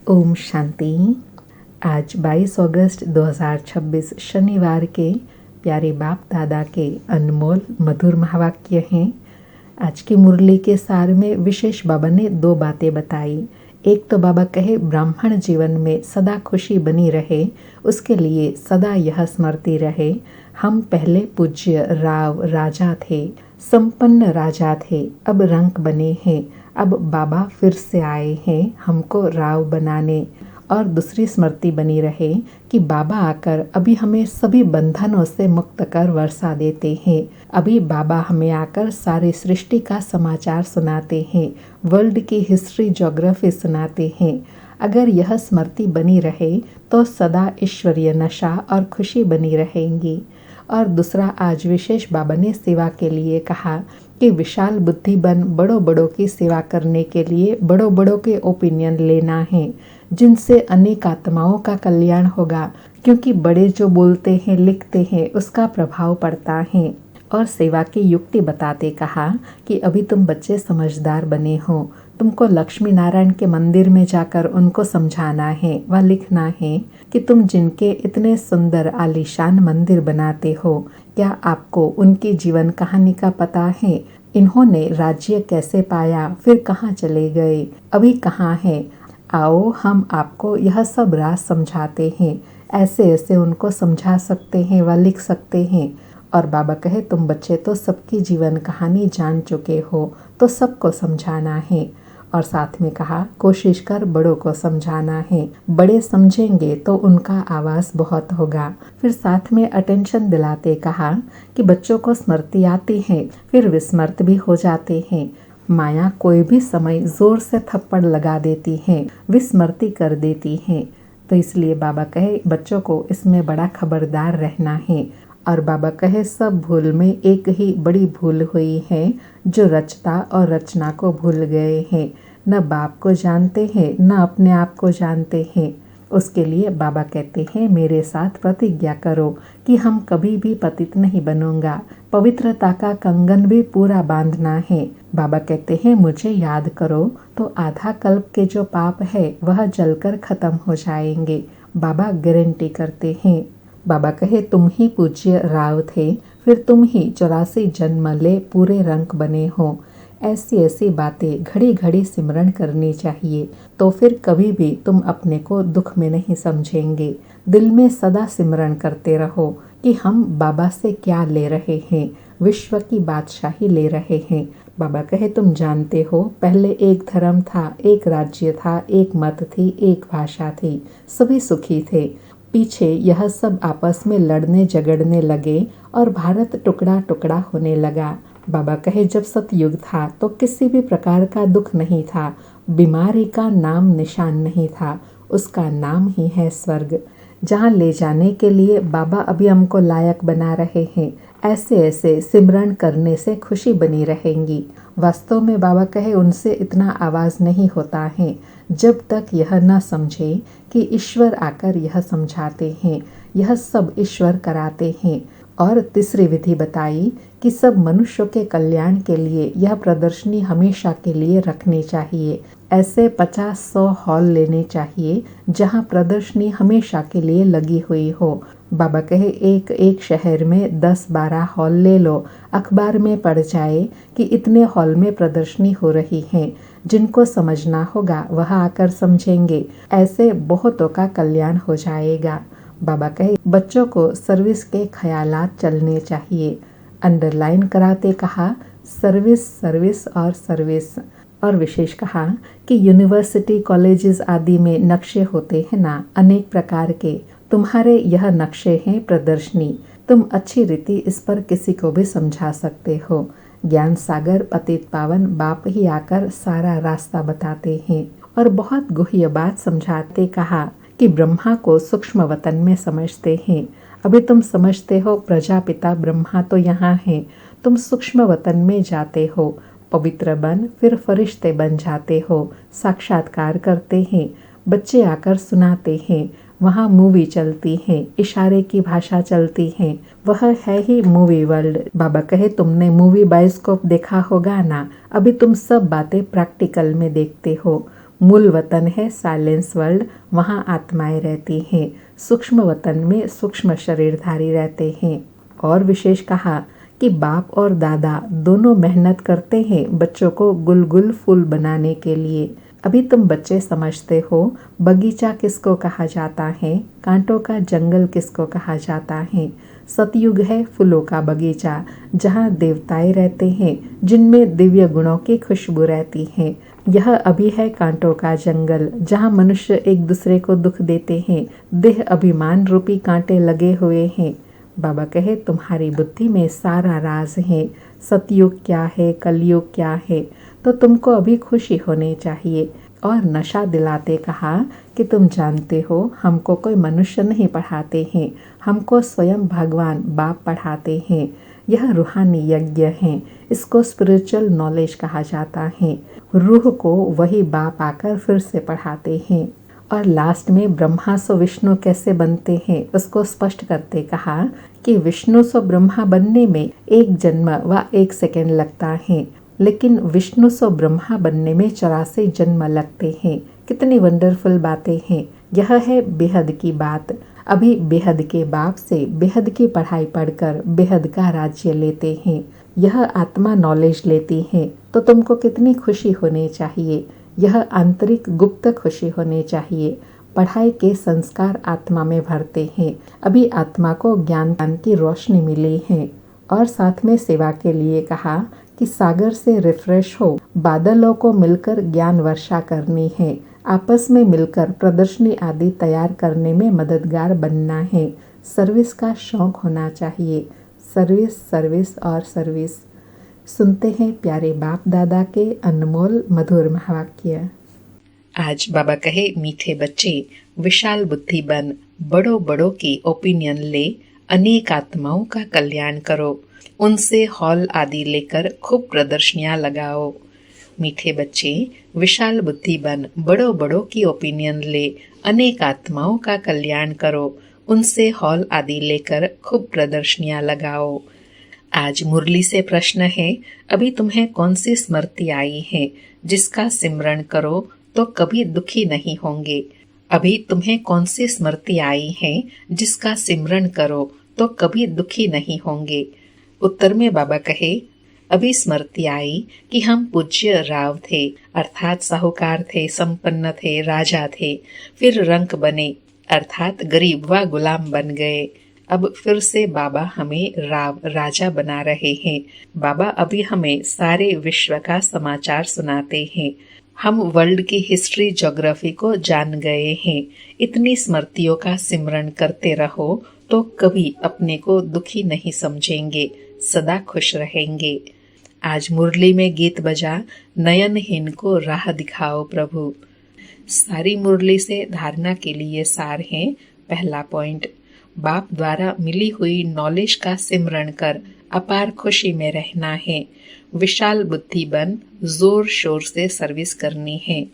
ओम शांति। आज 22 अगस्त 2026 शनिवार के प्यारे बाप दादा के अनमोल मधुर महावाक्य हैं। आज की मुरली के सार में विशेष बाबा ने 2 बातें बताई। एक तो बाबा कहे ब्राह्मण जीवन में सदा खुशी बनी रहे, उसके लिए सदा यह स्मृति रहे, हम पहले पूज्य राव राजा थे, संपन्न राजा थे, अब रंक बने हैं, अब बाबा फिर से आए हैं हमको राव बनाने। और दूसरी स्मृति बनी रहे कि बाबा आकर अभी हमें सभी बंधनों से मुक्त कर वर्षा देते हैं। अभी बाबा हमें आकर सारी सृष्टि का समाचार सुनाते हैं, वर्ल्ड की हिस्ट्री ज्योग्राफी सुनाते हैं। अगर यह स्मृति बनी रहे तो सदा ईश्वरीय नशा और खुशी बनी रहेंगी। और दूसरा, आज विशेष बाबा ने सेवा के लिए कहा कि विशाल बुद्धि बन बड़ों बड़ों की सेवा करने के लिए बड़ों बड़ों के ओपिनियन लेना है, जिनसे अनेक आत्माओं का कल्याण होगा, क्योंकि बड़े जो बोलते हैं लिखते हैं उसका प्रभाव पड़ता है। और सेवा की युक्ति बताते कहा कि अभी तुम बच्चे समझदार बने हो, तुमको लक्ष्मी नारायण के मंदिर में जाकर उनको समझाना है व लिखना है कि तुम जिनके इतने सुंदर आलीशान मंदिर बनाते हो, क्या आपको उनकी जीवन कहानी का पता है? इन्होंने राज्य कैसे पाया, फिर कहाँ चले गए, अभी कहाँ हैं? आओ हम आपको यह सब राज समझाते हैं। ऐसे ऐसे उनको समझा सकते हैं व लिख सकते हैं। और बाबा कहे तुम बच्चे तो सबकी जीवन कहानी जान चुके हो, तो सबको समझाना है। और साथ में कहा कोशिश कर बड़ों को समझाना है, बड़े समझेंगे तो उनका आवाज़ बहुत होगा। फिर साथ में अटेंशन दिलाते कहा कि बच्चों को स्मृति आती है फिर विस्मृत भी हो जाते हैं। माया कोई भी समय जोर से थप्पड़ लगा देती है, विस्मृति कर देती है। तो इसलिए बाबा कहे बच्चों को इसमें बड़ा खबरदार रहना है। और बाबा कहे सब भूल में एक ही बड़ी भूल हुई है, जो रचता और रचना को भूल गए हैं, न बाप को जानते हैं न अपने आप को जानते हैं। उसके लिए बाबा कहते हैं मेरे साथ प्रतिज्ञा करो कि हम कभी भी पतित नहीं बनूंगा, पवित्रता का कंगन भी पूरा बांधना है। बाबा कहते हैं मुझे याद करो तो आधा कल्प के जो पाप है वह जलकर खत्म हो जाएंगे। बाबा गारंटी करते हैं। बाबा कहे तुम ही पूज्य राव थे, फिर तुम ही 84 जन्म ले पूरे रंक बने हो। ऐसी ऐसी बातें घड़ी घड़ी सिमरन करनी चाहिए, तो फिर कभी भी तुम अपने को दुख में नहीं समझेंगे। दिल में सदा सिमरन करते रहो कि हम बाबा से क्या ले रहे हैं, विश्व की बादशाही ले रहे हैं। बाबा कहे तुम जानते हो पहले एक धर्म था, एक राज्य था, एक मत थी, एक भाषा थी, सभी सुखी थे। पीछे यह सब आपस में लड़ने झगड़ने लगे और भारत टुकड़ा टुकड़ा होने लगा। बाबा कहे जब सतयुग था तो किसी भी प्रकार का दुख नहीं था, बीमारी का नाम निशान नहीं था, उसका नाम ही है स्वर्ग, जहाँ ले जाने के लिए बाबा अभी हमको लायक बना रहे हैं। ऐसे ऐसे सिमरन करने से खुशी बनी रहेंगी। वास्तव में बाबा कहे उनसे इतना आवाज़ नहीं होता है जब तक यह न समझे कि ईश्वर आकर यह समझाते हैं, यह सब ईश्वर कराते हैं। और तीसरी विधि बताई कि सब मनुष्यों के कल्याण के लिए यह प्रदर्शनी हमेशा के लिए रखनी चाहिए। ऐसे 50-100 हॉल लेने चाहिए जहां प्रदर्शनी हमेशा के लिए लगी हुई हो। बाबा कहे एक एक शहर में 10-12 हॉल ले लो, अखबार में पढ़ जाए कि इतने हॉल में प्रदर्शनी हो रही है। जिनको समझना होगा वह आकर समझेंगे, ऐसे बहुतों का कल्याण हो जाएगा। बाबा कहे बच्चों को सर्विस के ख्यालात चलने चाहिए। अंडरलाइन कराते कहा सर्विस सर्विस और सर्विस। और विशेष कहा कि यूनिवर्सिटी कॉलेजेस आदि में नक्शे होते हैं ना अनेक प्रकार के, तुम्हारे यह नक्शे हैं प्रदर्शनी। तुम अच्छी रीति इस पर किसी को भी समझा सकते हो। ज्ञान सागर पतित पावन बाप ही आकर सारा रास्ता बताते हैं। और बहुत गुह्य बात समझाते कहा कि ब्रह्मा को सूक्ष्म वतन में समझते हैं। अभी तुम समझते हो प्रजापिता ब्रह्मा तो यहाँ हैं, तुम सूक्ष्म वतन में जाते हो, पवित्र बन फिर फरिश्ते बन जाते हो, साक्षात्कार करते हैं, बच्चे आकर सुनाते हैं, वहाँ मूवी चलती है, इशारे की भाषा चलती है, वह है ही मूवी वर्ल्ड। बाबा कहे तुमने मूवी बायोस्कोप देखा होगा ना, अभी तुम सब बातें प्रैक्टिकल में देखते हो। मूल वतन है साइलेंस वर्ल्ड, वहाँ आत्माएं रहती हैं। सूक्ष्म वतन में सूक्ष्म शरीरधारी रहते हैं। और विशेष कहा कि बाप और दादा दोनों मेहनत करते हैं बच्चों को गुलगुल फूल बनाने के लिए। अभी तुम बच्चे समझते हो बगीचा किसको कहा जाता है, कांटों का जंगल किसको कहा जाता है। सतयुग है फूलों का बगीचा, जहाँ देवताएं रहते हैं, जिनमें दिव्य गुणों की खुशबू रहती है। यह अभी है कांटों का जंगल, जहाँ मनुष्य एक दूसरे को दुख देते हैं, देह अभिमान रूपी कांटे लगे हुए हैं। बाबा कहे तुम्हारी बुद्धि में सारा राज है। सतयुग क्या है, कलयुग क्या है, तो तुमको अभी खुशी होनी चाहिए। और नशा दिलाते कहा कि तुम जानते हो हमको कोई मनुष्य नहीं पढ़ाते हैं, हमको स्वयं भगवान बाप पढ़ाते हैं। यह रूहानी यज्ञ है, इसको स्पिरिचुअल नॉलेज कहा जाता है। रूह को वही बाप आकर फिर से पढ़ाते हैं। और लास्ट में ब्रह्मा सो विष्णु कैसे बनते हैं उसको स्पष्ट करते कहा कि विष्णु सो ब्रह्मा बनने में 1 जन्म व 1 सेकंड लगता है, लेकिन विष्णु सो ब्रह्मा बनने में 84 जन्म लगते हैं। कितनी वंडरफुल बातें हैं। यह है बेहद की बात। अभी बेहद के बाप से बेहद की पढ़ाई पढ़कर बेहद का राज्य लेते हैं। यह आत्मा नॉलेज लेती है, तो तुमको कितनी खुशी होनी चाहिए। यह आंतरिक गुप्त खुशी होनी चाहिए। पढ़ाई के संस्कार आत्मा में भरते हैं। अभी आत्मा को ज्ञान की रोशनी मिली है। और साथ में सेवा के लिए कहा कि सागर से रिफ्रेश हो, बादलों को मिलकर ज्ञान वर्षा करनी है, आपस में मिलकर प्रदर्शनी आदि तैयार करने में मददगार बनना है। सर्विस का शौक होना चाहिए। सर्विस सर्विस और सर्विस। सुनते हैं प्यारे बाप दादा के अनमोल मधुर महावाक्य। आज बाबा कहे मीठे बच्चे विशाल बुद्धि बन, बड़ों बड़ों की ओपिनियन ले, अनेक आत्माओं का कल्याण करो, उनसे हॉल आदि लेकर खूब प्रदर्शनियां लगाओ। मीठे बच्चे विशाल बुद्धि बन, बड़ों बड़ों की ओपिनियन ले, अनेक आत्माओं का कल्याण करो, उनसे हॉल आदि लेकर खूब प्रदर्शनियां लगाओ। आज मुरली से प्रश्न है, अभी तुम्हें कौन सी स्मृति आई है जिसका सिमरण करो तो कभी दुखी नहीं होंगे। अभी तुम्हें कौन सी स्मृति आई है जिसका सिमरण करो तो कभी दुखी नहीं होंगे। उत्तर में बाबा कहे, अभी स्मृति आई कि हम पूज्य राव थे, अर्थात साहूकार थे, संपन्न थे, राजा थे, फिर रंक बने अर्थात गरीब व गुलाम बन गए। अब फिर से बाबा हमें राव राजा बना रहे हैं। बाबा अभी हमें सारे विश्व का समाचार सुनाते हैं। हम वर्ल्ड की हिस्ट्री ज्योग्राफी को जान गए हैं। इतनी स्मृतियों का सिमरण करते रहो तो कभी अपने को दुखी नहीं समझेंगे, सदा खुश रहेंगे। आज मुरली में गीत बजा, नयनहीन को राह दिखाओ प्रभु। सारी मुरली से धारणा के लिए सार है। पहला पॉइंट, बाप द्वारा मिली हुई नॉलेज का सिमरण कर अपार खुशी में रहना है। विशाल बुद्धि बन, जोर शोर से सर्विस करनी है।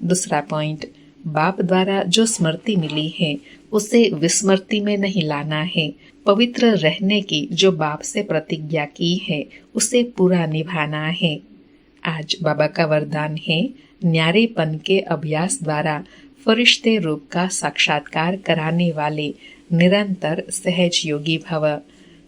दूसरा पॉइंट, बाप द्वारा जो स्मृति मिली है उसे विस्मृति में नहीं लाना है। पवित्र रहने की जो बाप से प्रतिज्ञा की है उसे पूरा निभाना है। आज बाबा का वरदान है, न्यारेपन के अभ्यास द्वारा फरिश्ते रूप का साक्षात्कार कराने वाले निरंतर सहज योगी भव।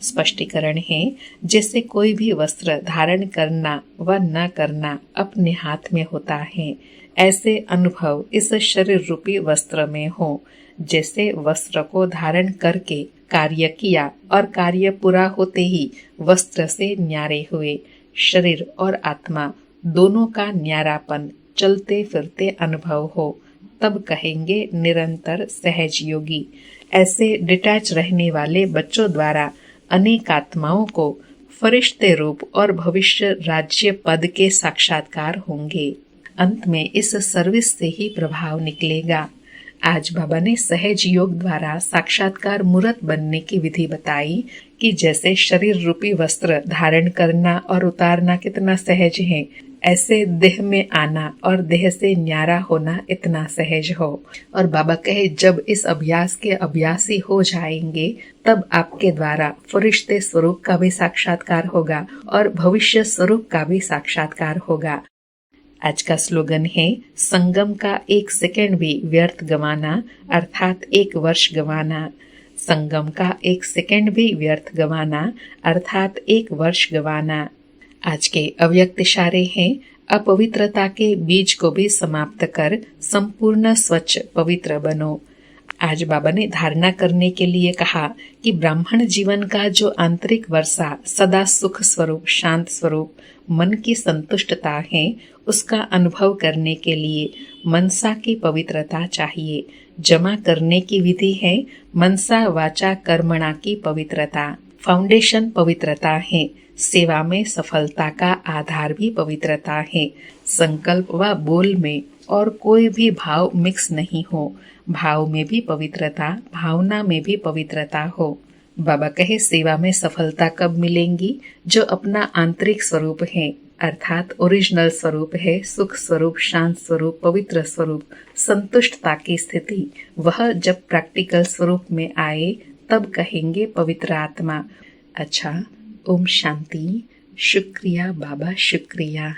स्पष्टीकरण है, जैसे कोई भी वस्त्र धारण करना व न करना अपने हाथ में होता है, ऐसे अनुभव इस शरीर रूपी वस्त्र में हो। जैसे वस्त्र को धारण करके कार्य किया और कार्य पूरा होते ही वस्त्र से न्यारे हुए, शरीर और आत्मा दोनों का न्यारापन चलते फिरते अनुभव हो, तब कहेंगे निरंतर सहज योगी। ऐसे डिटैच रहने वाले बच्चों द्वारा अनेक आत्माओं को फरिश्ते रूप और भविष्य राज्य पद के साक्षात्कार होंगे। अंत में इस सर्विस से ही प्रभाव निकलेगा। आज बाबा ने सहज योग द्वारा साक्षात्कार मूर्त बनने की विधि बताई कि जैसे शरीर रूपी वस्त्र धारण करना और उतारना कितना सहज है, ऐसे देह में आना और देह से न्यारा होना इतना सहज हो। और बाबा कहे, जब इस अभ्यास के अभ्यासी हो जाएंगे तब आपके द्वारा फरिश्ते स्वरूप का भी साक्षात्कार होगा और भविष्य स्वरूप का भी साक्षात्कार होगा। आज का स्लोगन है, संगम का 1 सेकंड भी व्यर्थ गंवाना अर्थात 1 वर्ष गंवाना। संगम का 1 सेकंड भी व्यर्थ गंवाना अर्थात 1 वर्ष गंवाना। आज के अव्यक्त इशारे हैं, अपवित्रता के बीज को भी समाप्त कर संपूर्ण स्वच्छ पवित्र बनो। आज बाबा ने धारणा करने के लिए कहा कि ब्राह्मण जीवन का जो आंतरिक वर्षा सदा सुख स्वरूप, शांत स्वरूप, मन की संतुष्टता है, उसका अनुभव करने के लिए मनसा की पवित्रता चाहिए। जमा करने की विधि है मनसा वाचा कर्मणा की पवित्रता। फाउंडेशन पवित्रता है। सेवा में सफलता का आधार भी पवित्रता है। संकल्प व बोल में और कोई भी भाव मिक्स नहीं हो। भाव में भी पवित्रता, भावना में भी पवित्रता हो। बाबा कहे, सेवा में सफलता कब मिलेंगी? जो अपना आंतरिक स्वरूप है, अर्थात ओरिजिनल स्वरूप है, सुख स्वरूप, शांत स्वरूप, पवित्र स्वरूप, संतुष्टता की स्थिति, वह जब प्रैक्टिकल स्वरूप में आए तब कहेंगे पवित्र आत्मा। अच्छा, ओम शांति। शुक्रिया बाबा, शुक्रिया।